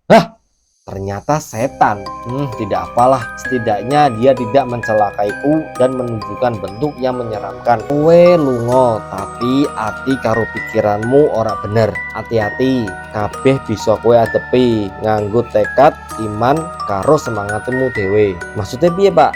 Hah, ternyata setan. Tidak apalah, setidaknya dia tidak mencelakaiku dan menunjukkan bentuk yang menyeramkan. Kowe lunga, tapi ati karo pikiranmu ora bener. Hati-hati, kabeh bisa kowe adepi nganggo tekad, iman, karo semangatmu dhewe. Maksudnya piye, Pak?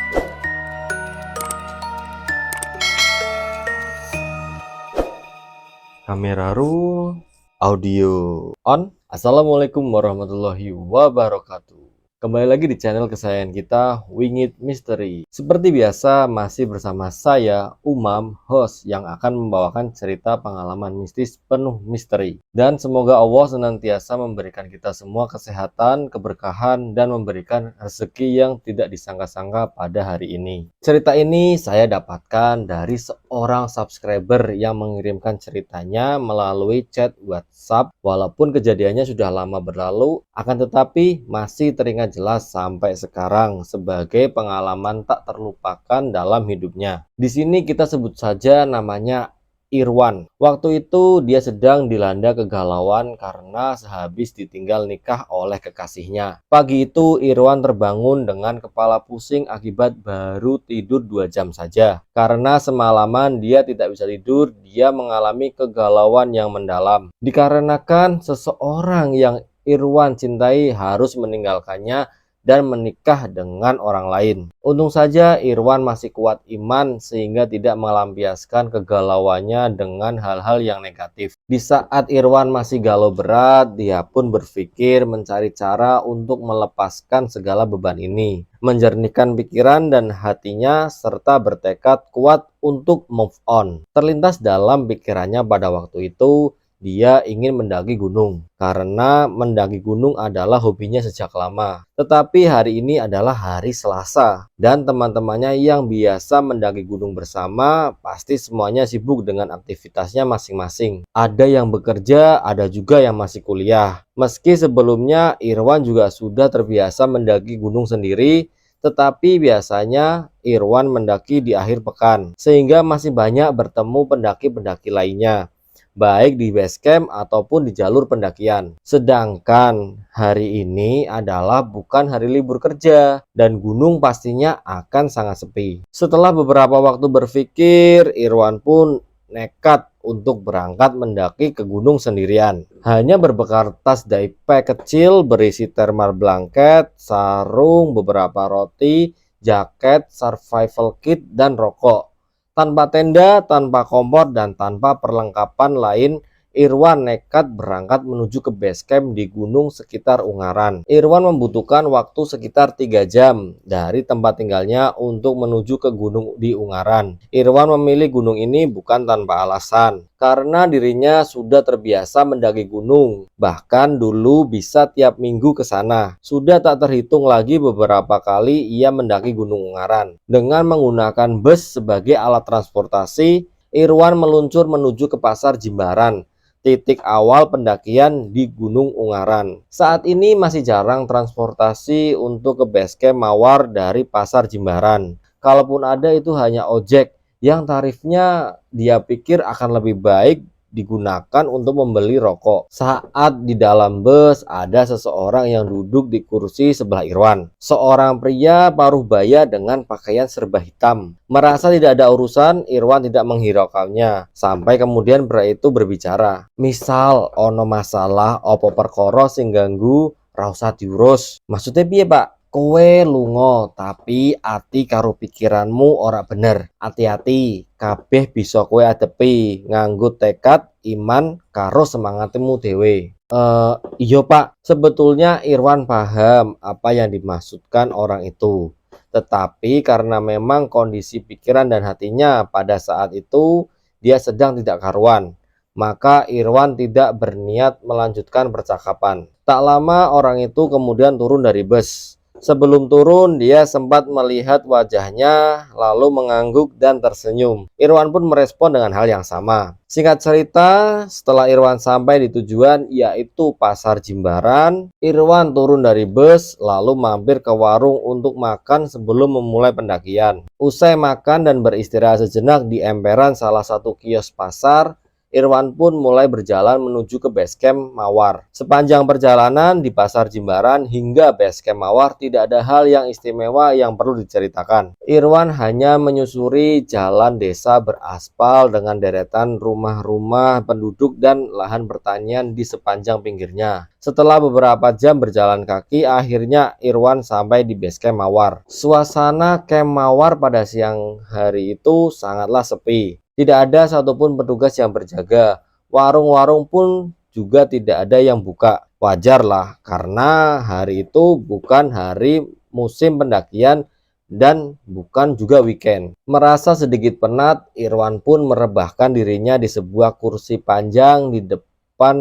Kamera roll, audio on. Assalamualaikum warahmatullahi wabarakatuh. Kembali lagi di channel kesayangan kita, Wingit Mystery. Seperti biasa, masih bersama saya, Umam, host yang akan membawakan cerita pengalaman mistis penuh misteri. Dan semoga Allah senantiasa memberikan kita semua kesehatan, keberkahan, dan memberikan rezeki yang tidak disangka-sangka pada hari ini. Cerita ini saya dapatkan dari seorang subscriber yang mengirimkan ceritanya melalui chat WhatsApp. Walaupun kejadiannya sudah lama berlalu, akan tetapi masih teringat jelas sampai sekarang sebagai pengalaman tak terlupakan dalam hidupnya. Di sini kita sebut saja namanya Irwan. Waktu itu dia sedang dilanda kegalauan karena sehabis ditinggal nikah oleh kekasihnya. Pagi itu Irwan terbangun dengan kepala pusing akibat baru tidur 2 jam saja. Karena semalaman dia tidak bisa tidur, dia mengalami kegalauan yang mendalam. Dikarenakan seseorang yang Irwan cintai harus meninggalkannya dan menikah dengan orang lain. Untung saja Irwan masih kuat iman sehingga tidak melampiaskan kegalauannya dengan hal-hal yang negatif. Di saat Irwan masih galau berat, dia pun berpikir mencari cara untuk melepaskan segala beban ini, menjernihkan pikiran dan hatinya serta bertekad kuat untuk move on. Terlintas dalam pikirannya pada waktu itu, dia ingin mendaki gunung karena mendaki gunung adalah hobinya sejak lama. Tetapi hari ini adalah hari Selasa dan teman-temannya yang biasa mendaki gunung bersama pasti semuanya sibuk dengan aktivitasnya masing-masing. Ada yang bekerja, ada juga yang masih kuliah. Meski sebelumnya Irwan juga sudah terbiasa mendaki gunung sendiri, tetapi biasanya Irwan mendaki di akhir pekan sehingga masih banyak bertemu pendaki-pendaki lainnya, baik di base camp ataupun di jalur pendakian. Sedangkan hari ini adalah bukan hari libur kerja dan gunung pastinya akan sangat sepi. Setelah beberapa waktu berpikir, Irwan pun nekat untuk berangkat mendaki ke gunung sendirian. Hanya berbekal tas daypack kecil berisi thermal blanket, sarung, beberapa roti, jaket, survival kit, dan rokok. Tanpa tenda, tanpa kompor, dan tanpa perlengkapan lain, Irwan nekat berangkat menuju ke base camp di gunung sekitar Ungaran. Irwan membutuhkan waktu sekitar 3 jam dari tempat tinggalnya untuk menuju ke gunung di Ungaran. Irwan memilih gunung ini bukan tanpa alasan, karena dirinya sudah terbiasa mendaki gunung. Bahkan dulu bisa tiap minggu ke sana. Sudah tak terhitung lagi beberapa kali ia mendaki gunung Ungaran. Dengan menggunakan bus sebagai alat transportasi, Irwan meluncur menuju ke Pasar Jimbaran, titik awal pendakian di Gunung Ungaran. Saat ini masih jarang transportasi untuk ke base camp Mawar dari Pasar Jimbaran. Kalaupun ada itu hanya ojek yang tarifnya dia pikir akan lebih baik digunakan untuk membeli rokok. Saat di dalam bus ada seseorang yang duduk di kursi sebelah Irwan. Seorang pria paruh baya dengan pakaian serba hitam. Merasa tidak ada urusan, Irwan tidak menghiraukannya. Sampai kemudian pria itu berbicara. Misal ono masalah opo perkara sing ganggu ra usah diurus. Maksudnya piye, Pak? Kowe lunga, tapi ati karo pikiranmu ora bener. Hati-hati, kabeh bisa kowe adepi nganggo tekad, iman, karo semangatmu dhewe. Iya Pak, sebetulnya Irwan paham apa yang dimaksudkan orang itu. Tetapi karena memang kondisi pikiran dan hatinya pada saat itu dia sedang tidak karuan, maka Irwan tidak berniat melanjutkan percakapan. Tak lama orang itu kemudian turun dari bus. Sebelum turun, dia sempat melihat wajahnya, lalu mengangguk dan tersenyum. Irwan pun merespon dengan hal yang sama. Singkat cerita, setelah Irwan sampai di tujuan, yaitu Pasar Jimbaran, Irwan turun dari bus, lalu mampir ke warung untuk makan sebelum memulai pendakian. Usai makan dan beristirahat sejenak di emperan salah satu kios pasar, Irwan pun mulai berjalan menuju ke base camp Mawar. Sepanjang perjalanan di Pasar Jimbaran hingga base camp Mawar tidak ada hal yang istimewa yang perlu diceritakan. Irwan hanya menyusuri jalan desa beraspal dengan deretan rumah-rumah penduduk dan lahan pertanian di sepanjang pinggirnya. Setelah beberapa jam berjalan kaki, akhirnya Irwan sampai di base camp Mawar. Suasana camp Mawar pada siang hari itu sangatlah sepi. Tidak ada satupun petugas yang berjaga. Warung-warung pun juga tidak ada yang buka. Wajarlah, karena hari itu bukan hari musim pendakian dan bukan juga weekend. Merasa sedikit penat, Irwan pun merebahkan dirinya di sebuah kursi panjang di depan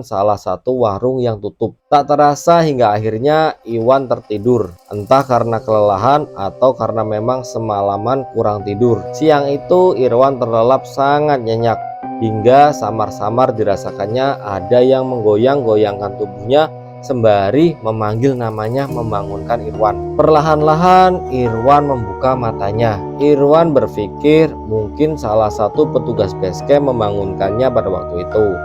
salah satu warung yang tutup. Tak terasa hingga akhirnya Iwan tertidur, entah karena kelelahan atau karena memang semalaman kurang tidur. Siang itu Irwan terlelap sangat nyenyak, hingga samar-samar dirasakannya ada yang menggoyang-goyangkan tubuhnya sembari memanggil namanya, membangunkan Irwan. Perlahan-lahan Irwan membuka matanya. Irwan berpikir mungkin salah satu petugas base camp membangunkannya pada waktu itu.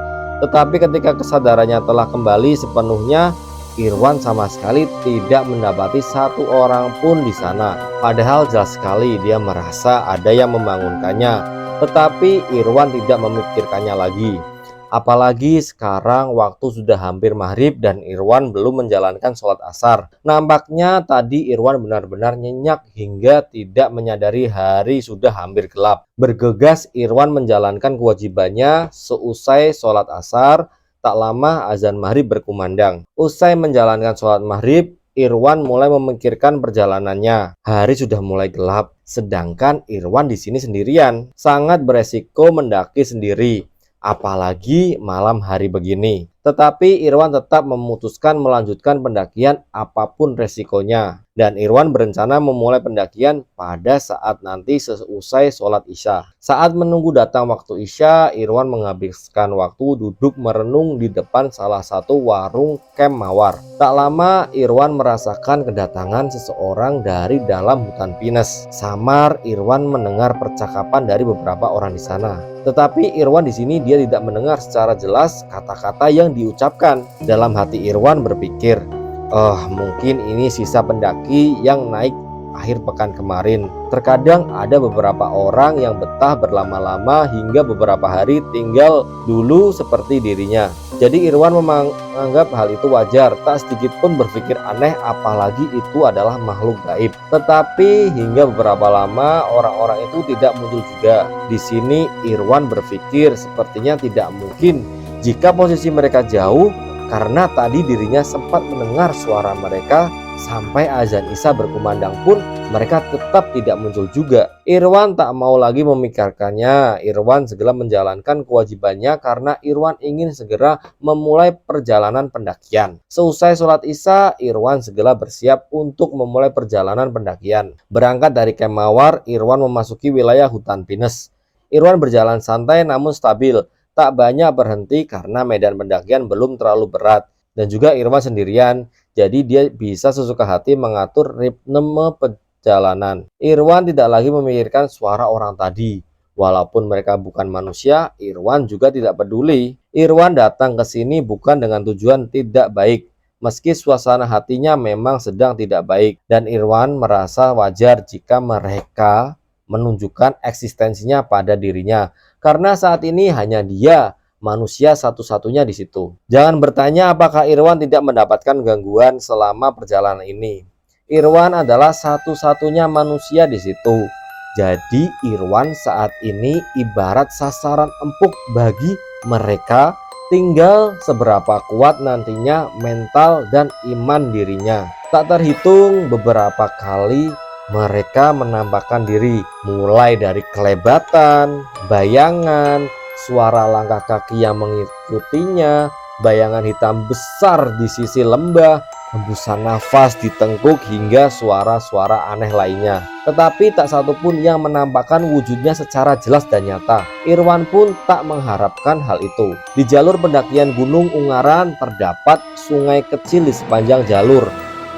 Tetapi ketika kesadarannya telah kembali sepenuhnya, Irwan sama sekali tidak mendapati satu orang pun di sana. Padahal jelas sekali dia merasa ada yang membangunkannya. Tetapi Irwan tidak memikirkannya lagi. Apalagi sekarang waktu sudah hampir maghrib dan Irwan belum menjalankan sholat asar. Nampaknya tadi Irwan benar-benar nyenyak hingga tidak menyadari hari sudah hampir gelap. Bergegas Irwan menjalankan kewajibannya. Seusai sholat asar, tak lama azan maghrib berkumandang. Usai menjalankan sholat maghrib, Irwan mulai memikirkan perjalanannya. Hari sudah mulai gelap, sedangkan Irwan di sini sendirian. Sangat beresiko mendaki sendiri, apalagi malam hari begini. Tetapi Irwan tetap memutuskan melanjutkan pendakian apapun resikonya. Dan Irwan berencana memulai pendakian pada saat nanti seusai sholat Isya. Saat menunggu datang waktu Isya, Irwan menghabiskan waktu duduk merenung di depan salah satu warung camp Mawar. Tak lama Irwan merasakan kedatangan seseorang dari dalam hutan pinus. Samar Irwan mendengar percakapan dari beberapa orang di sana. Tetapi Irwan di sini dia tidak mendengar secara jelas kata-kata yang diucapkan. Dalam hati Irwan berpikir, mungkin ini sisa pendaki yang naik akhir pekan kemarin. Terkadang ada beberapa orang yang betah berlama-lama hingga beberapa hari tinggal dulu seperti dirinya. Jadi Irwan menganggap hal itu wajar, tak sedikit pun berpikir aneh, apalagi itu adalah makhluk gaib. Tetapi hingga beberapa lama orang-orang itu tidak muncul juga. Di sini Irwan berpikir sepertinya tidak mungkin jika posisi mereka jauh, karena tadi dirinya sempat mendengar suara mereka. Sampai azan Isya berkumandang pun mereka tetap tidak muncul juga. Irwan tak mau lagi memikirkannya. Irwan segera menjalankan kewajibannya karena Irwan ingin segera memulai perjalanan pendakian. Seusai sholat Isya, Irwan segera bersiap untuk memulai perjalanan pendakian. Berangkat dari camp Mawar, Irwan memasuki wilayah hutan pinus. Irwan berjalan santai namun stabil, tak banyak berhenti karena medan pendakian belum terlalu berat. Dan juga Irwan sendirian, jadi dia bisa sesuka hati mengatur ritme perjalanan. Irwan tidak lagi memikirkan suara orang tadi. Walaupun mereka bukan manusia, Irwan juga tidak peduli. Irwan datang ke sini bukan dengan tujuan tidak baik, meski suasana hatinya memang sedang tidak baik. Dan Irwan merasa wajar jika mereka menunjukkan eksistensinya pada dirinya, karena saat ini hanya dia manusia satu-satunya di situ. Jangan bertanya apakah Irwan tidak mendapatkan gangguan selama perjalanan ini. Irwan adalah satu-satunya manusia di situ. Jadi Irwan saat ini ibarat sasaran empuk bagi mereka, tinggal seberapa kuat nantinya mental dan iman dirinya. Tak terhitung beberapa kali mereka menampakkan diri, mulai dari kelebatan, bayangan, suara langkah kaki yang mengikutinya, bayangan hitam besar di sisi lembah, hembusan nafas di tengkuk, hingga suara-suara aneh lainnya. Tetapi tak satu pun yang menampakkan wujudnya secara jelas dan nyata. Irwan pun tak mengharapkan hal itu. Di jalur pendakian Gunung Ungaran terdapat sungai kecil di sepanjang jalur.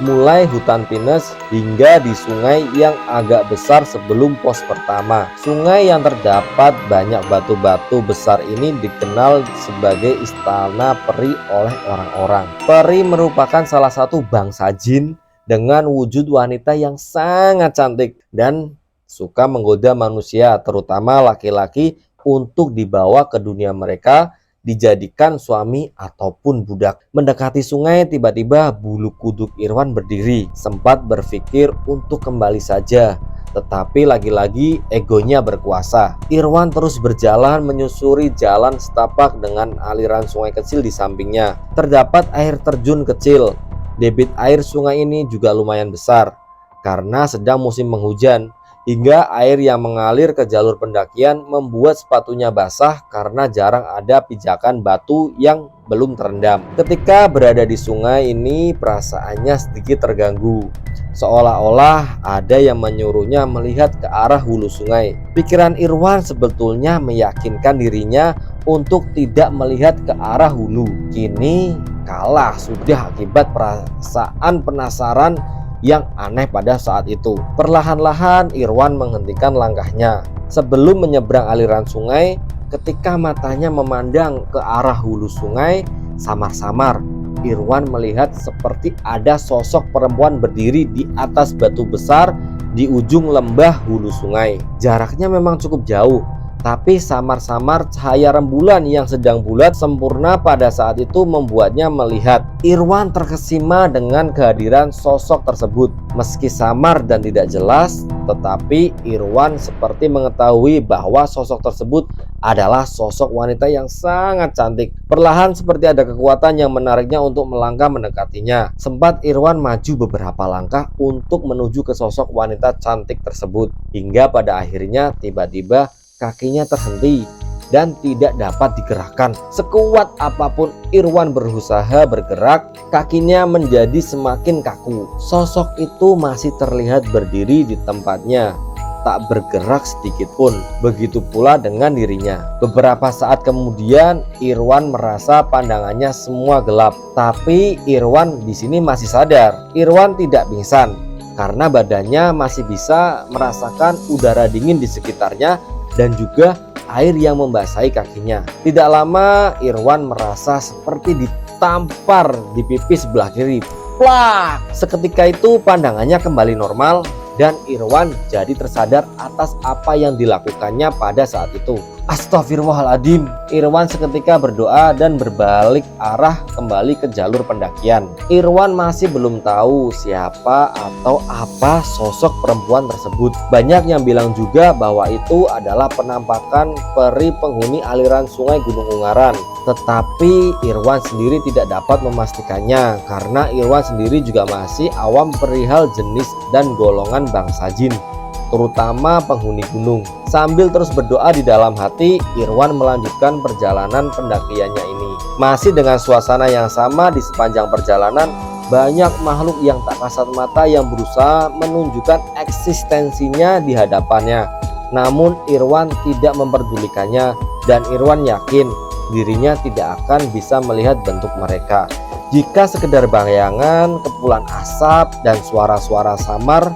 mulai hutan pinus hingga di sungai yang agak besar sebelum pos pertama. Sungai yang terdapat banyak batu-batu besar ini dikenal sebagai istana peri oleh orang-orang. Peri merupakan salah satu bangsa jin dengan wujud wanita yang sangat cantik dan suka menggoda manusia, terutama laki-laki, untuk dibawa ke dunia mereka, dijadikan suami ataupun budak. Mendekati sungai, tiba-tiba bulu kuduk Irwan berdiri. Sempat berpikir untuk kembali saja, tetapi lagi-lagi egonya berkuasa. Irwan terus berjalan menyusuri jalan setapak dengan aliran sungai kecil di sampingnya. Terdapat air terjun kecil. Debit air sungai ini juga lumayan besar karena sedang musim penghujan, hingga air yang mengalir ke jalur pendakian membuat sepatunya basah karena jarang ada pijakan batu yang belum terendam. Ketika berada di sungai ini, perasaannya sedikit terganggu, seolah-olah ada yang menyuruhnya melihat ke arah hulu sungai. Pikiran Irwan sebetulnya meyakinkan dirinya untuk tidak melihat ke arah hulu. Kini kalah sudah akibat perasaan penasaran yang aneh pada saat itu. Perlahan-lahan Irwan menghentikan langkahnya sebelum menyeberang aliran sungai. Ketika matanya memandang ke arah hulu sungai, samar-samar Irwan melihat seperti ada sosok perempuan berdiri di atas batu besar di ujung lembah hulu sungai. Jaraknya memang cukup jauh, tapi samar-samar cahaya rembulan yang sedang bulat sempurna pada saat itu membuatnya melihat. Irwan terkesima dengan kehadiran sosok tersebut. Meski samar dan tidak jelas, tetapi Irwan seperti mengetahui bahwa sosok tersebut adalah sosok wanita yang sangat cantik. Perlahan seperti ada kekuatan yang menariknya untuk melangkah mendekatinya. Sempat Irwan maju beberapa langkah untuk menuju ke sosok wanita cantik tersebut, hingga pada akhirnya tiba-tiba kakinya terhenti dan tidak dapat digerakkan. Sekuat apapun Irwan berusaha bergerak, kakinya menjadi semakin kaku. Sosok itu masih terlihat berdiri di tempatnya, tak bergerak sedikit pun. Begitu pula dengan dirinya. Beberapa saat kemudian Irwan merasa pandangannya semua gelap, tapi Irwan di sini masih sadar. Irwan tidak pingsan karena badannya masih bisa merasakan udara dingin di sekitarnya dan juga air yang membasahi kakinya. Tidak lama Irwan merasa seperti ditampar di pipi sebelah kiri. Plak! Seketika itu pandangannya kembali normal dan Irwan jadi tersadar atas apa yang dilakukannya pada saat itu. Astagfirullahaladzim. Irwan seketika berdoa dan berbalik arah kembali ke jalur pendakian. Irwan masih belum tahu siapa atau apa sosok perempuan tersebut. Banyak yang bilang juga bahwa itu adalah penampakan peri penghuni aliran sungai Gunung Ungaran. Tetapi Irwan sendiri tidak dapat memastikannya karena Irwan sendiri juga masih awam perihal jenis dan golongan bangsa jin, terutama penghuni gunung. Sambil terus berdoa di dalam hati, Irwan melanjutkan perjalanan pendakiannya ini. Masih dengan suasana yang sama di sepanjang perjalanan, banyak makhluk yang tak kasat mata yang berusaha menunjukkan eksistensinya di hadapannya. Namun Irwan tidak memperdulikannya dan Irwan yakin dirinya tidak akan bisa melihat bentuk mereka. Jika sekedar bayangan, kepulan asap, dan suara-suara samar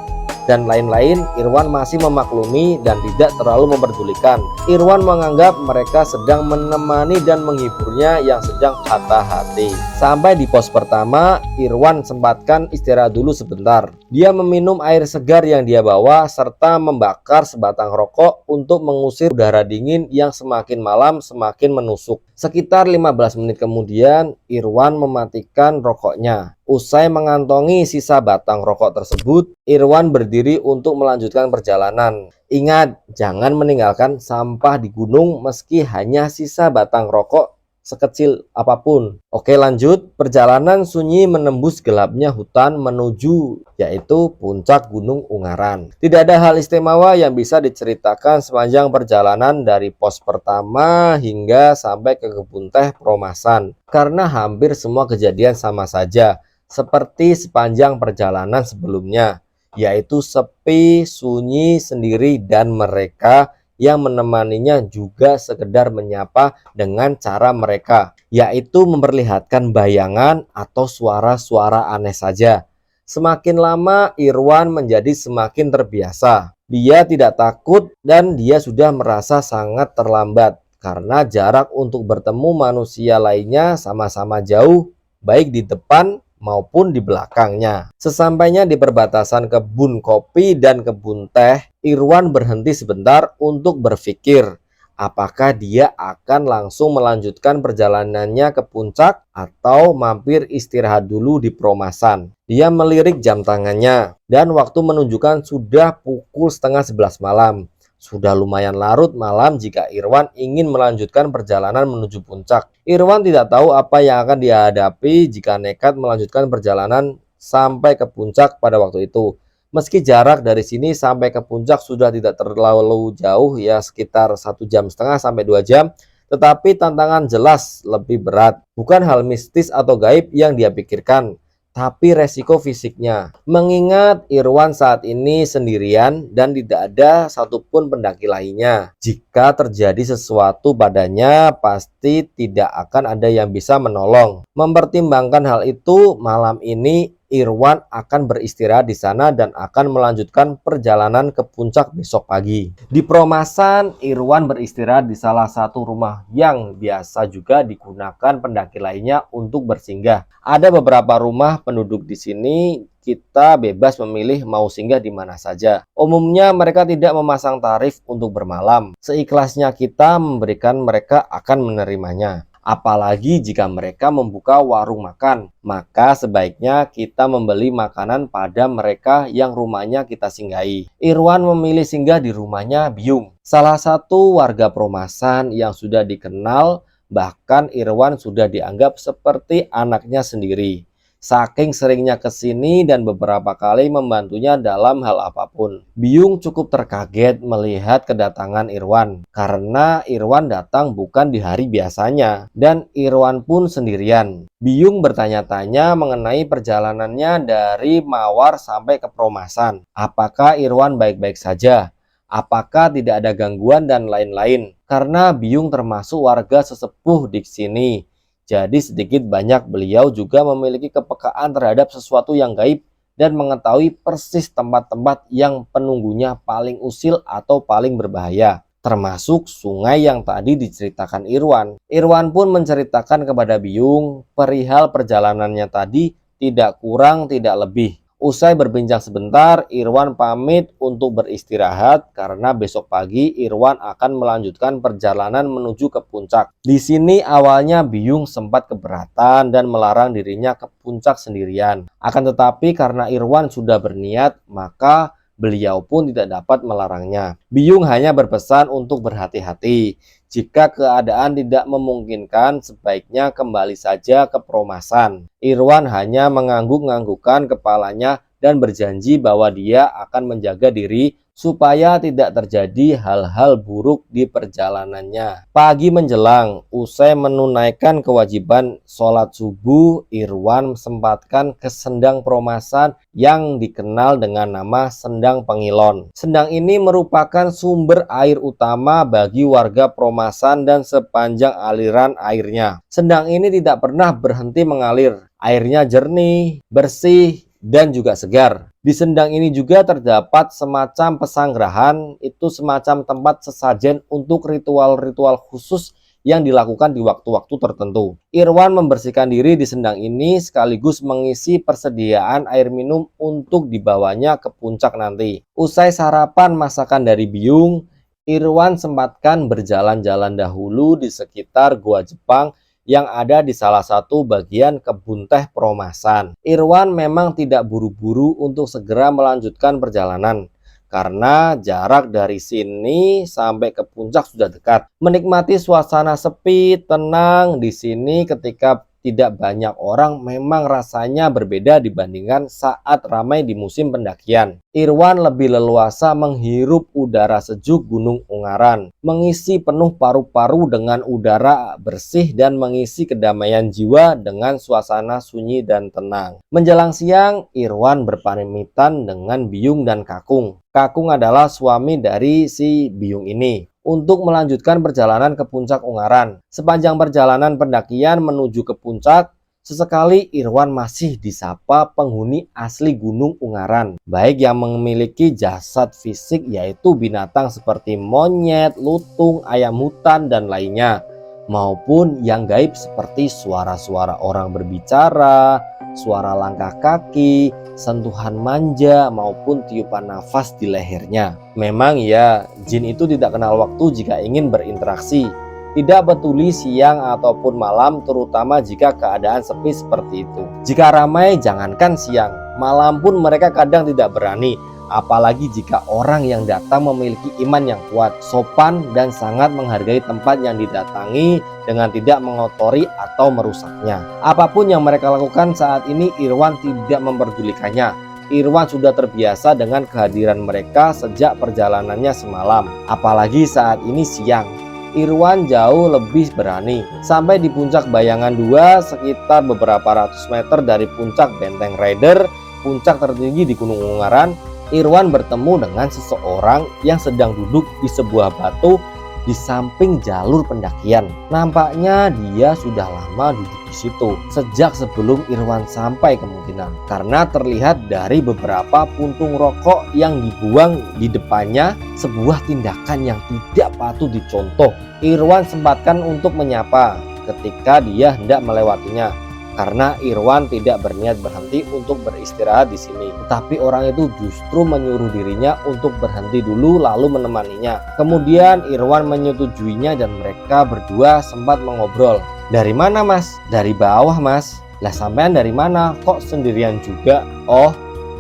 dan lain-lain, Irwan masih memaklumi dan tidak terlalu memperdulikan. Irwan menganggap mereka sedang menemani dan menghiburnya yang sedang patah hati. Sampai di pos pertama, Irwan sempatkan istirahat dulu sebentar. Dia meminum air segar yang dia bawa serta membakar sebatang rokok untuk mengusir udara dingin yang semakin malam semakin menusuk. Sekitar 15 menit kemudian, Irwan mematikan rokoknya. Usai mengantongi sisa batang rokok tersebut, Irwan berdiri untuk melanjutkan perjalanan. Ingat, jangan meninggalkan sampah di gunung meski hanya sisa batang rokok sekecil apapun. Oke, lanjut. Perjalanan sunyi menembus gelapnya hutan menuju yaitu puncak Gunung Ungaran. Tidak ada hal istimewa yang bisa diceritakan sepanjang perjalanan dari pos pertama hingga sampai ke kebun teh Promasan, karena hampir semua kejadian sama saja seperti sepanjang perjalanan sebelumnya, yaitu sepi, sunyi, sendiri, dan mereka yang menemaninya juga sekedar menyapa dengan cara mereka, yaitu memperlihatkan bayangan atau suara-suara aneh saja. Semakin lama Irwan menjadi semakin terbiasa. Dia tidak takut dan dia sudah merasa sangat terlambat karena jarak untuk bertemu manusia lainnya sama-sama jauh, baik di depan maupun di belakangnya. Sesampainya di perbatasan kebun kopi dan kebun teh, Irwan berhenti sebentar untuk berpikir apakah dia akan langsung melanjutkan perjalanannya ke puncak atau mampir istirahat dulu di peromasan. Dia melirik jam tangannya dan waktu menunjukkan sudah pukul setengah 11 malam. Sudah lumayan larut malam jika Irwan ingin melanjutkan perjalanan menuju puncak. Irwan tidak tahu apa yang akan dihadapi jika nekat melanjutkan perjalanan sampai ke puncak pada waktu itu. Meski jarak dari sini sampai ke puncak sudah tidak terlalu jauh, ya sekitar 1,5 jam sampai 2 jam, tetapi tantangan jelas lebih berat. Bukan hal mistis atau gaib yang dia pikirkan, tapi resiko fisiknya. Mengingat Irwan saat ini sendirian dan tidak ada satupun pendaki lainnya. Jika terjadi sesuatu padanya, pasti tidak akan ada yang bisa menolong. Mempertimbangkan hal itu, malam ini Irwan akan beristirahat di sana dan akan melanjutkan perjalanan ke puncak besok pagi. Di peromasan, Irwan beristirahat di salah satu rumah yang biasa juga digunakan pendaki lainnya untuk bersinggah. Ada beberapa rumah penduduk di sini, kita bebas memilih mau singgah di mana saja. Umumnya mereka tidak memasang tarif untuk bermalam. Seikhlasnya kita memberikan, mereka akan menerimanya. Apalagi jika mereka membuka warung makan, maka sebaiknya kita membeli makanan pada mereka yang rumahnya kita singgahi. Irwan memilih singgah di rumahnya Byung, salah satu warga peromasan yang sudah dikenal, bahkan Irwan sudah dianggap seperti anaknya sendiri. Saking seringnya ke sini dan beberapa kali membantunya dalam hal apapun. Byung cukup terkaget melihat kedatangan Irwan, karena Irwan datang bukan di hari biasanya, dan Irwan pun sendirian. Byung bertanya-tanya mengenai perjalanannya dari Mawar sampai ke peromasan. Apakah Irwan baik-baik saja? Apakah tidak ada gangguan dan lain-lain? Karena Byung termasuk warga sesepuh di sini. Jadi sedikit banyak beliau juga memiliki kepekaan terhadap sesuatu yang gaib dan mengetahui persis tempat-tempat yang penunggunya paling usil atau paling berbahaya, termasuk sungai yang tadi diceritakan Irwan. Irwan pun menceritakan kepada Byung perihal perjalanannya tadi, tidak kurang tidak lebih. Usai berbincang sebentar, Irwan pamit untuk beristirahat karena besok pagi Irwan akan melanjutkan perjalanan menuju ke puncak. Di sini awalnya Byung sempat keberatan dan melarang dirinya ke puncak sendirian. Akan tetapi karena Irwan sudah berniat, maka beliau pun tidak dapat melarangnya. Byung hanya berpesan untuk berhati-hati. Jika keadaan tidak memungkinkan, sebaiknya kembali saja ke peromasan. Irwan hanya mengangguk-anggukkan kepalanya dan berjanji bahwa dia akan menjaga diri supaya tidak terjadi hal-hal buruk di perjalanannya. Pagi menjelang, usai menunaikan kewajiban sholat subuh, Irwan sempatkan ke sendang peromasan yang dikenal dengan nama Sendang Pengilon. Sendang ini merupakan sumber air utama bagi warga peromasan dan sepanjang aliran airnya. Sendang ini tidak pernah berhenti mengalir. Airnya jernih, bersih, dan juga segar. Di sendang ini juga terdapat semacam pesanggrahan, itu semacam tempat sesajen untuk ritual-ritual khusus yang dilakukan di waktu-waktu tertentu. Irwan membersihkan diri di sendang ini sekaligus mengisi persediaan air minum untuk dibawanya ke puncak nanti. Usai sarapan masakan dari Byung, Irwan sempatkan berjalan-jalan dahulu di sekitar Gua Jepang yang ada di salah satu bagian kebun teh peromasan. Irwan memang tidak buru-buru untuk segera melanjutkan perjalanan, karena jarak dari sini sampai ke puncak sudah dekat. Menikmati suasana sepi, tenang di sini ketika tidak banyak orang memang rasanya berbeda dibandingkan saat ramai di musim pendakian. Irwan lebih leluasa menghirup udara sejuk Gunung Ungaran, mengisi penuh paru-paru dengan udara bersih dan mengisi kedamaian jiwa dengan suasana sunyi dan tenang. Menjelang siang, Irwan berpamitan dengan Byung dan Kakung. Kakung adalah suami dari si Byung ini, untuk melanjutkan perjalanan ke puncak Ungaran. Sepanjang perjalanan pendakian menuju ke puncak, Sesekali Irwan masih disapa penghuni asli Gunung Ungaran, baik yang memiliki jasad fisik yaitu binatang seperti monyet, lutung, ayam hutan, dan lainnya, maupun yang gaib seperti suara-suara orang berbicara, suara langkah kaki, sentuhan manja, maupun tiupan nafas di lehernya. Memang ya, jin itu tidak kenal waktu jika ingin berinteraksi. Tidak peduli siang ataupun malam, terutama jika keadaan sepi seperti itu. Jika ramai, jangankan siang, malam pun mereka kadang tidak berani. Apalagi jika orang yang datang memiliki iman yang kuat, sopan, dan sangat menghargai tempat yang didatangi dengan tidak mengotori atau merusaknya. Apapun yang mereka lakukan saat ini, Irwan tidak memperdulikannya. Irwan sudah terbiasa dengan kehadiran mereka sejak perjalanannya semalam. Apalagi saat ini siang, Irwan jauh lebih berani. Sampai di puncak Bayangan 2, sekitar beberapa ratus meter dari puncak Benteng Rider, puncak tertinggi di Gunung Ungaran, Irwan bertemu dengan seseorang yang sedang duduk di sebuah batu di samping jalur pendakian. Nampaknya dia sudah lama duduk di situ, sejak sebelum Irwan sampai kemungkinan, karena terlihat dari beberapa puntung rokok yang dibuang di depannya, sebuah tindakan yang tidak patut dicontoh. Irwan sempatkan untuk menyapa ketika dia hendak melewatinya, karena Irwan tidak berniat berhenti untuk beristirahat di sini. Tetapi orang itu justru menyuruh dirinya untuk berhenti dulu lalu menemaninya. Kemudian Irwan menyetujuinya dan mereka berdua sempat mengobrol. "Dari mana, Mas?" "Dari bawah, Mas." "Lah sampean dari mana? Kok sendirian juga?" "Oh,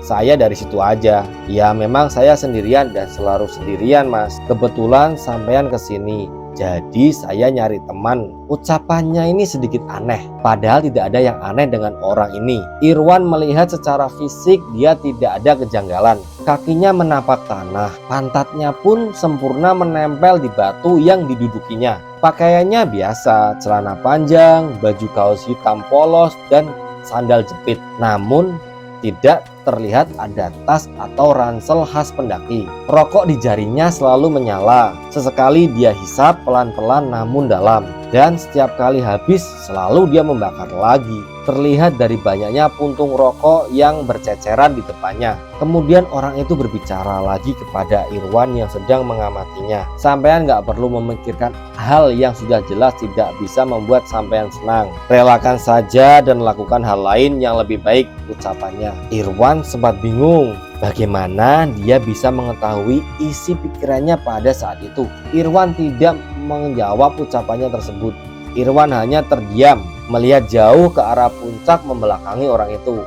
saya dari situ aja." "Ya memang saya sendirian dan selalu sendirian, Mas. Kebetulan sampean kesini, jadi saya nyari teman." Ucapannya ini sedikit aneh, padahal tidak ada yang aneh dengan orang ini. Irwan melihat secara fisik dia tidak ada kejanggalan. Kakinya menapak tanah, pantatnya pun sempurna menempel di batu yang didudukinya. Pakaiannya biasa, celana panjang, baju kaos hitam polos, dan sandal jepit. Namun tidak terlihat ada tas atau ransel khas pendaki. Rokok di jarinya selalu menyala. Sesekali dia hisap pelan-pelan namun dalam, dan setiap kali habis selalu dia membakar lagi. Terlihat dari banyaknya puntung rokok yang berceceran di depannya. Kemudian orang itu berbicara lagi kepada Irwan yang sedang mengamatinya. "Sampean nggak perlu memikirkan hal yang sudah jelas tidak bisa membuat sampean senang. Relakan saja dan lakukan hal lain yang lebih baik," ucapannya. Irwan sempat bingung bagaimana dia bisa mengetahui isi pikirannya pada saat itu. Irwan tidak menjawab ucapannya tersebut. Irwan hanya terdiam, melihat jauh ke arah puncak membelakangi orang itu.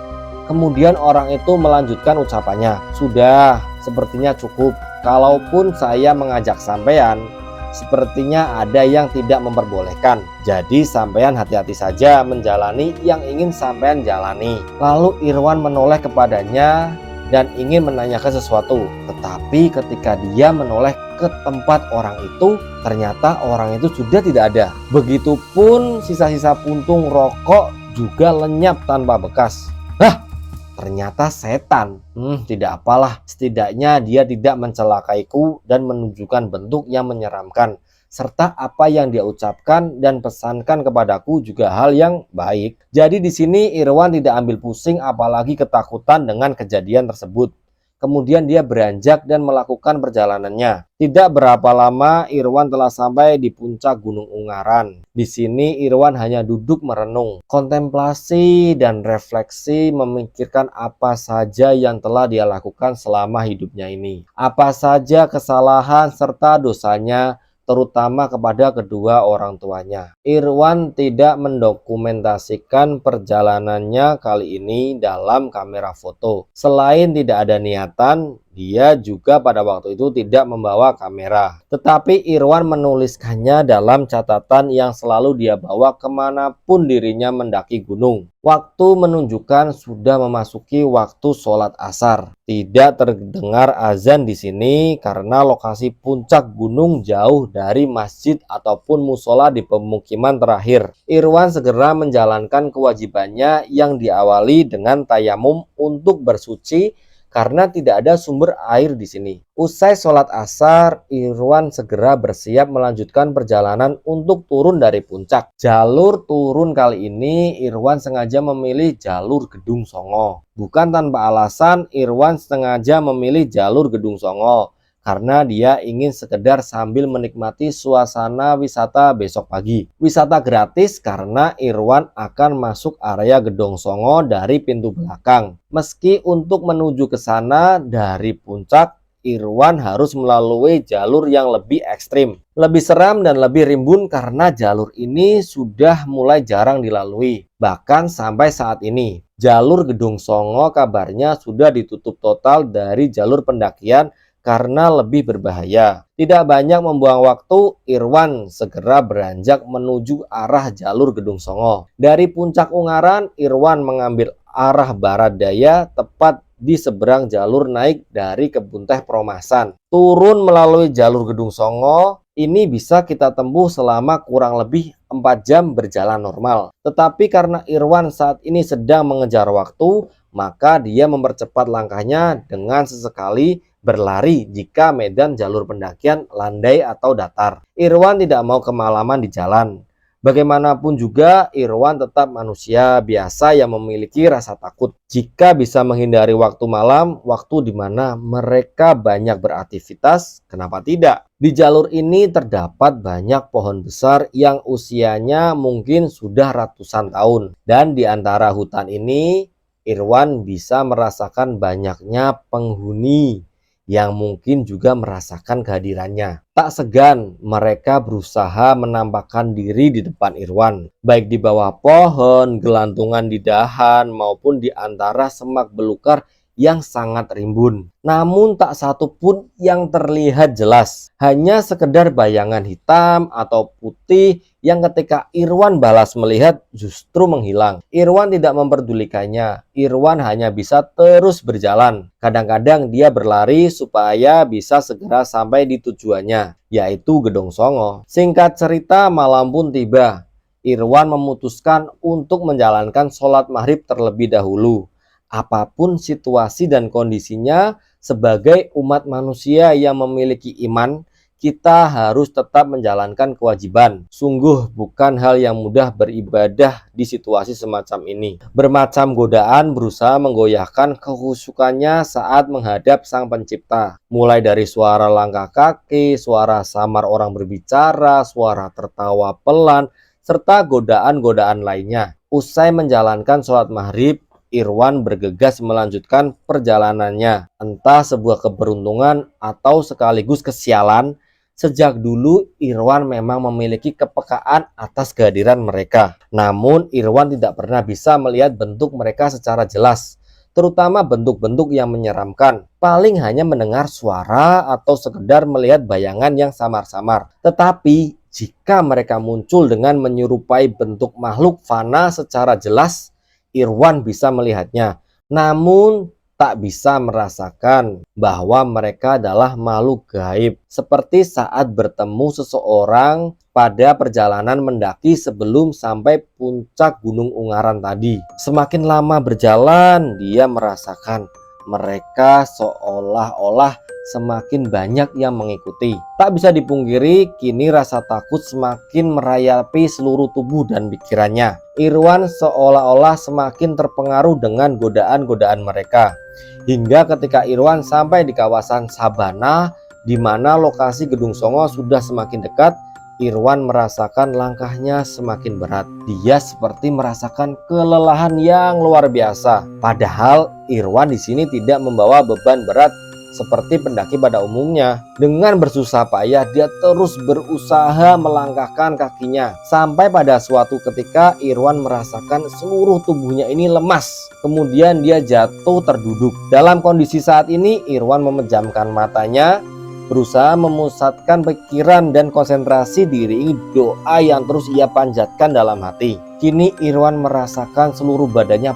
Kemudian orang itu melanjutkan ucapannya. "Sudah, sepertinya cukup. Kalaupun saya mengajak sampean, sepertinya ada yang tidak memperbolehkan. Jadi sampean hati-hati saja menjalani yang ingin sampean jalani." Lalu Irwan menoleh kepadanya dan ingin menanyakan sesuatu. Tetapi ketika dia menoleh ke tempat orang itu, ternyata orang itu sudah tidak ada. Begitupun sisa-sisa puntung rokok juga lenyap tanpa bekas. "Hah, ternyata setan. Tidak apalah, setidaknya dia tidak mencelakaiku dan menunjukkan bentuk yang menyeramkan. Serta apa yang dia ucapkan dan pesankan kepadaku juga hal yang baik." Jadi di sini Irwan tidak ambil pusing apalagi ketakutan dengan kejadian tersebut. Kemudian dia beranjak dan melakukan perjalanannya. Tidak berapa lama Irwan telah sampai di puncak Gunung Ungaran. Di sini Irwan hanya duduk merenung, kontemplasi dan refleksi, memikirkan apa saja yang telah dia lakukan selama hidupnya ini. Apa saja kesalahan serta dosanya, terutama kepada kedua orang tuanya. Irwan tidak mendokumentasikan perjalanannya kali ini dalam kamera foto. Selain tidak ada niatan, dia juga pada waktu itu tidak membawa kamera. Tetapi Irwan menuliskannya dalam catatan yang selalu dia bawa kemanapun dirinya mendaki gunung. Waktu menunjukkan sudah memasuki waktu sholat asar. Tidak terdengar azan di sini karena lokasi puncak gunung jauh dari masjid ataupun musola di pemukiman terakhir. Irwan segera menjalankan kewajibannya yang diawali dengan tayamum untuk bersuci karena tidak ada sumber air di sini. Usai sholat asar, Irwan segera bersiap melanjutkan perjalanan untuk turun dari puncak. Jalur turun kali ini Irwan sengaja memilih jalur Gedung Songo. Bukan tanpa alasan Irwan sengaja memilih jalur Gedung Songo, karena dia ingin sekedar sambil menikmati suasana wisata besok pagi. Wisata gratis karena Irwan akan masuk area Gedong Songo dari pintu belakang. Meski untuk menuju ke sana dari puncak, Irwan harus melalui jalur yang lebih ekstrim, lebih seram dan lebih rimbun karena jalur ini sudah mulai jarang dilalui. Bahkan sampai saat ini, jalur Gedong Songo kabarnya sudah ditutup total dari jalur pendakian karena lebih berbahaya. Tidak banyak membuang waktu, Irwan segera beranjak menuju arah jalur Gedung Songo. Dari puncak Ungaran, Irwan mengambil arah barat daya tepat di seberang jalur naik dari Kebun Teh Peromasan. Turun melalui jalur Gedung Songo, ini bisa kita tempuh selama kurang lebih 4 jam berjalan normal. Tetapi karena Irwan saat ini sedang mengejar waktu, maka dia mempercepat langkahnya dengan sesekali berlari jika medan jalur pendakian landai atau datar. Irwan tidak mau kemalaman di jalan. Bagaimanapun juga, Irwan tetap manusia biasa yang memiliki rasa takut. Jika bisa menghindari waktu malam, waktu di mana mereka banyak beraktivitas, kenapa tidak? Di jalur ini terdapat banyak pohon besar yang usianya mungkin sudah ratusan tahun. Dan di antara hutan ini, Irwan bisa merasakan banyaknya penghuni yang mungkin juga merasakan kehadirannya. Tak segan mereka berusaha menampakkan diri di depan Irwan, baik di bawah pohon, gelantungan di dahan, maupun di antara semak belukar yang sangat rimbun. Namun tak satu pun yang terlihat jelas, hanya sekedar bayangan hitam atau putih yang ketika Irwan balas melihat justru menghilang. Irwan tidak memperdulikannya. Irwan hanya bisa terus berjalan. Kadang-kadang dia berlari supaya bisa segera sampai di tujuannya, yaitu Gedong Songo. Singkat cerita, malam pun tiba. Irwan memutuskan untuk menjalankan sholat maghrib terlebih dahulu. Apapun situasi dan kondisinya, sebagai umat manusia yang memiliki iman, kita harus tetap menjalankan kewajiban. Sungguh bukan hal yang mudah beribadah di situasi semacam ini. Bermacam godaan berusaha menggoyahkan kekhusyukannya saat menghadap Sang Pencipta. Mulai dari suara langkah kaki, suara samar orang berbicara, suara tertawa pelan, serta godaan-godaan lainnya. Usai menjalankan sholat maghrib, Irwan bergegas melanjutkan perjalanannya. Entah sebuah keberuntungan atau sekaligus kesialan, sejak dulu Irwan memang memiliki kepekaan atas kehadiran mereka. Namun Irwan tidak pernah bisa melihat bentuk mereka secara jelas, terutama bentuk-bentuk yang menyeramkan. Paling hanya mendengar suara atau sekedar melihat bayangan yang samar-samar. Tetapi jika mereka muncul dengan menyerupai bentuk makhluk fana secara jelas, Irwan bisa melihatnya, namun tak bisa merasakan bahwa mereka adalah makhluk gaib, seperti saat bertemu seseorang pada perjalanan mendaki sebelum sampai puncak Gunung Ungaran tadi. Semakin lama berjalan, dia merasakan mereka seolah-olah semakin banyak yang mengikuti. Tak bisa dipungkiri, kini rasa takut semakin merayapi seluruh tubuh dan pikirannya. Irwan seolah-olah semakin terpengaruh dengan godaan-godaan mereka. Hingga ketika Irwan sampai di kawasan Sabana, di mana lokasi Gedung Songo sudah semakin dekat, Irwan merasakan langkahnya semakin berat. Dia seperti merasakan kelelahan yang luar biasa. Padahal Irwan di sini tidak membawa beban berat seperti pendaki pada umumnya. Dengan bersusah payah dia terus berusaha melangkahkan kakinya. Sampai pada suatu ketika Irwan merasakan seluruh tubuhnya ini lemas. Kemudian dia jatuh terduduk. Dalam kondisi saat ini Irwan memejamkan matanya, berusaha memusatkan pikiran dan konsentrasi diiringi doa yang terus ia panjatkan dalam hati. Kini Irwan merasakan seluruh badannya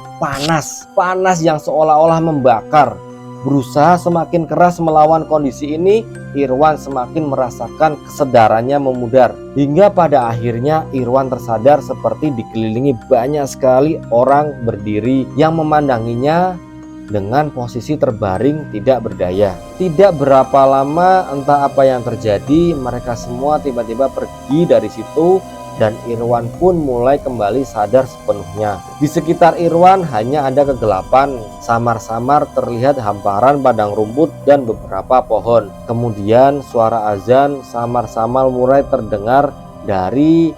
panas yang seolah-olah membakar. Berusaha semakin keras melawan kondisi ini, Irwan semakin merasakan kesadarannya memudar. Hingga pada akhirnya Irwan tersadar seperti dikelilingi banyak sekali orang berdiri yang memandanginya dengan posisi terbaring tidak berdaya. Tidak berapa lama entah apa yang terjadi, mereka semua tiba-tiba pergi dari situ dan Irwan pun mulai kembali sadar sepenuhnya. Di sekitar Irwan hanya ada kegelapan, samar-samar terlihat hamparan padang rumput dan beberapa pohon. Kemudian suara azan samar-samar mulai terdengar dari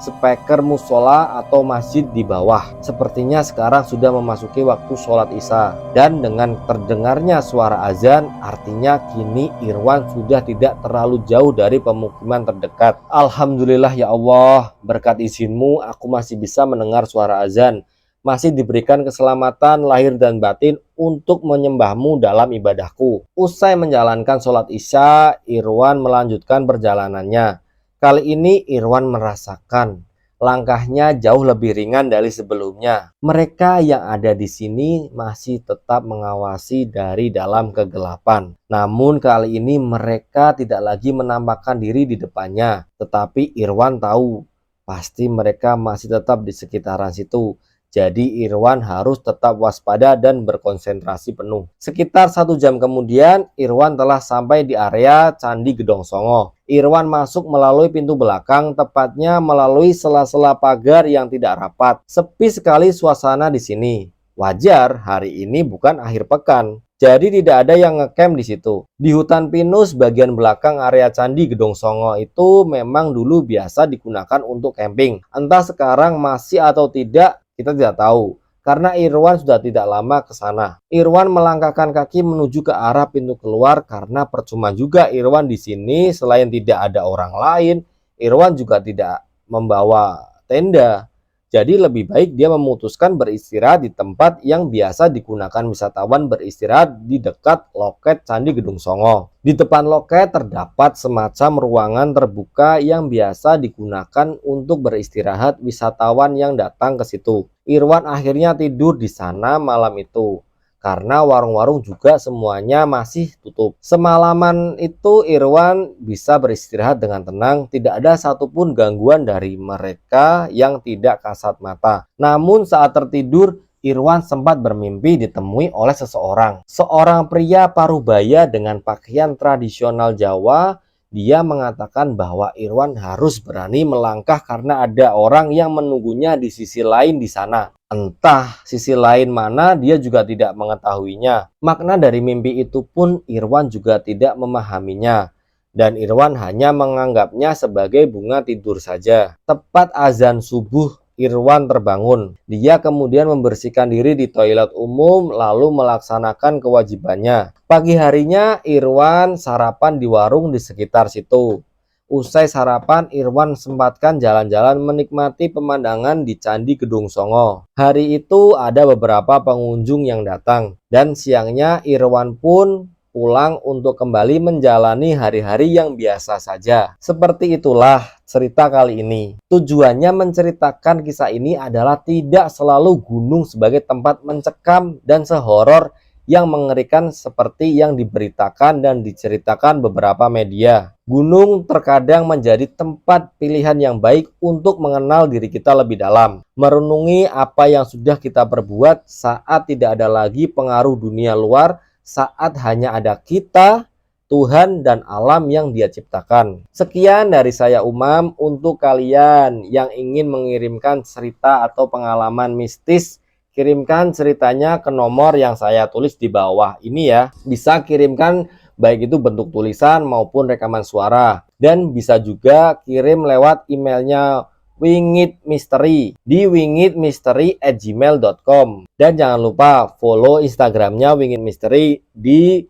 speaker musola atau masjid di bawah. Sepertinya sekarang sudah memasuki waktu sholat isya. Dan dengan terdengarnya suara azan, artinya kini Irwan sudah tidak terlalu jauh dari pemukiman terdekat. Alhamdulillah ya Allah, berkat izinmu aku masih bisa mendengar suara azan. Masih diberikan keselamatan lahir dan batin untuk menyembahmu dalam ibadahku. Usai menjalankan sholat isya, Irwan melanjutkan perjalanannya. Kali ini Irwan merasakan langkahnya jauh lebih ringan dari sebelumnya. Mereka yang ada di sini masih tetap mengawasi dari dalam kegelapan. Namun kali ini mereka tidak lagi menampakkan diri di depannya. Tetapi Irwan tahu pasti mereka masih tetap di sekitaran situ. Jadi Irwan harus tetap waspada dan berkonsentrasi penuh. Sekitar 1 jam kemudian, Irwan telah sampai di area Candi Gedong Songo. Irwan masuk melalui pintu belakang, tepatnya melalui sela-sela pagar yang tidak rapat. Sepi sekali suasana di sini. Wajar, hari ini bukan akhir pekan. Jadi tidak ada yang ngecamp di situ. Di hutan pinus bagian belakang area Candi Gedong Songo itu memang dulu biasa digunakan untuk camping. Entah sekarang masih atau tidak, kita tidak tahu, karena Irwan sudah tidak lama ke sana. Irwan melangkahkan kaki menuju ke arah pintu keluar karena percuma juga Irwan di sini selain tidak ada orang lain, Irwan juga tidak membawa tenda. Jadi lebih baik dia memutuskan beristirahat di tempat yang biasa digunakan wisatawan beristirahat di dekat loket Candi Gedong Songo. Di depan loket terdapat semacam ruangan terbuka yang biasa digunakan untuk beristirahat wisatawan yang datang ke situ. Irwan akhirnya tidur di sana malam itu, karena warung-warung juga semuanya masih tutup. Semalaman itu Irwan bisa beristirahat dengan tenang, tidak ada satupun gangguan dari mereka yang tidak kasat mata. Namun saat tertidur, Irwan sempat bermimpi ditemui oleh seseorang. Seorang pria parubaya dengan pakaian tradisional Jawa. Dia mengatakan bahwa Irwan harus berani melangkah karena ada orang yang menunggunya di sisi lain di sana. Entah sisi lain mana, dia juga tidak mengetahuinya. Makna dari mimpi itu pun Irwan juga tidak memahaminya. Dan Irwan hanya menganggapnya sebagai bunga tidur saja. Tepat azan subuh, Irwan terbangun. Dia kemudian membersihkan diri di toilet umum lalu melaksanakan kewajibannya. Pagi harinya Irwan sarapan di warung di sekitar situ. Usai sarapan, Irwan sempatkan jalan-jalan menikmati pemandangan di Candi Gedong Songo. Hari itu ada beberapa pengunjung yang datang, dan siangnya Irwan pun pulang untuk kembali menjalani hari-hari yang biasa saja. Seperti itulah cerita kali ini. Tujuannya menceritakan kisah ini adalah tidak selalu gunung sebagai tempat mencekam dan sehoror yang mengerikan seperti yang diberitakan dan diceritakan beberapa media. Gunung terkadang menjadi tempat pilihan yang baik untuk mengenal diri kita lebih dalam, merenungi apa yang sudah kita perbuat saat tidak ada lagi pengaruh dunia luar, saat hanya ada kita, Tuhan, dan alam yang Dia ciptakan. Sekian dari saya Umam. Untuk kalian yang ingin mengirimkan cerita atau pengalaman mistis, kirimkan ceritanya ke nomor yang saya tulis di bawah ini ya. Bisa kirimkan baik itu bentuk tulisan maupun rekaman suara. Dan bisa juga kirim lewat emailnya wingitmisteri di wingitmisteri@gmail.com. Dan jangan lupa follow Instagramnya wingitmisteri di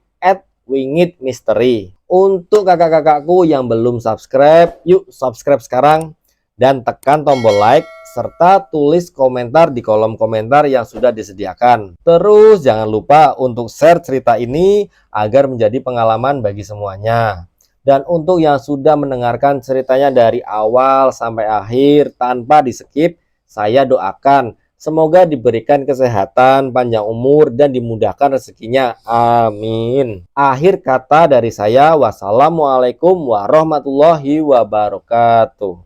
@wingitmisteri. Untuk kakak-kakakku yang belum subscribe, yuk subscribe sekarang dan tekan tombol like serta tulis komentar di kolom komentar yang sudah disediakan. Terus jangan lupa untuk share cerita ini agar menjadi pengalaman bagi semuanya. Dan untuk yang sudah mendengarkan ceritanya dari awal sampai akhir tanpa di skip, saya doakan semoga diberikan kesehatan, panjang umur, dan dimudahkan rezekinya. Amin. Akhir kata dari saya, wassalamualaikum warahmatullahi wabarakatuh.